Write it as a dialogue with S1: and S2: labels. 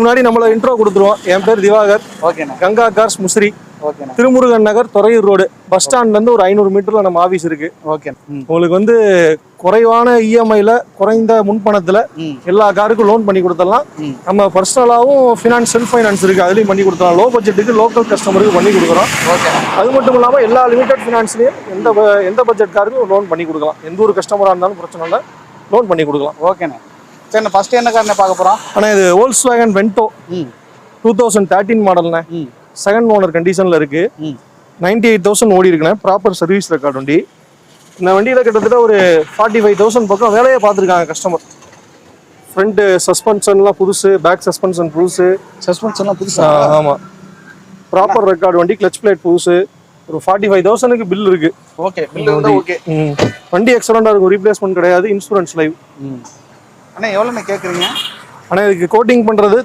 S1: முன்னாடி நம்மள இன்ட்ரோ கொடுத்துருவோம். என் பேர் திவாகர்.
S2: ஓகேண்ணா.
S1: கங்கா கார்ஸ் முசிறி.
S2: ஓகேண்ணா.
S1: திருமுருகன் நகர், துறையூர் ரோடு, பஸ் ஸ்டாண்ட்ல இருந்து ஒரு 500 மீட்டர்ல நம்ம ஆபீஸ் இருக்கு.
S2: ஓகே.
S1: உங்களுக்கு வந்து குறைவான இஎம்ஐல குறைந்த முன்பணத்துல எல்லா காருக்கும் லோன் பண்ணி கொடுத்துடலாம். நம்ம பர்சனலாவும் செல்ஃப் ஃபைனான்ஸ் இருக்கு, அதுலயும் பண்ணி கொடுத்துடலாம். லோ பட்ஜெட்டுக்கு லோக்கல் கஸ்டமருக்கு பண்ணி கொடுக்குறோம். அது மட்டும் இல்லாம எல்லா லிமிடெட் ஃபினான்ஸ்லயும் எந்த பட்ஜெட் காருக்கும் லோன் பண்ணி கொடுக்கலாம். எந்த ஒரு கஸ்டமரா இருந்தாலும் பிரச்சனை இல்லை, லோன் பண்ணி கொடுக்கலாம்.
S2: ஓகேண்ணா. சரி, ஃபர்ஸ்ட் என்ன கார் பார்க்க போறோம்?
S1: ஆனா இது Volkswagen Vento 2013 மாடல்ண்ணே. செகண்ட் ஓனர் கண்டிஷன்ல இருக்கு. 98,000 ஓடி இருக்குண்ணே. ப்ராப்பர் சர்வீஸ் ரெக்கார்ட் வண்டி. இந்த வண்டியில கிட்டத்தட்ட ஒரு 45,000 பக்கம் வேலையை பார்த்துருக்காங்க கஸ்டமர். ஃப்ரண்ட் சஸ்பென்ஷன்லாம் புதுசு, பேக் சஸ்பென்ஷன் புதுசு.
S2: சஸ்பென்ஷன்லாம் புதுசு.
S1: ஆமா, ப்ராப்பர் ரெக்கார்ட் வண்டி. கிளச் பிளேட் புதுசு. ஒரு 45,000க்கு பில் இருக்கு.
S2: ஓகே, பில் இருந்தா ஓகே.
S1: வண்டி எக்ஸலண்டா இருக்கும், ரீப்ளேஸ்மெண்ட் கிடையாது, இன்சூரன்ஸ் லைவ்.
S2: அண்ணா எவ்வளோண்ணே கேட்குறீங்க?
S1: ஆனால் இதுக்கு கோட்டிங் பண்றது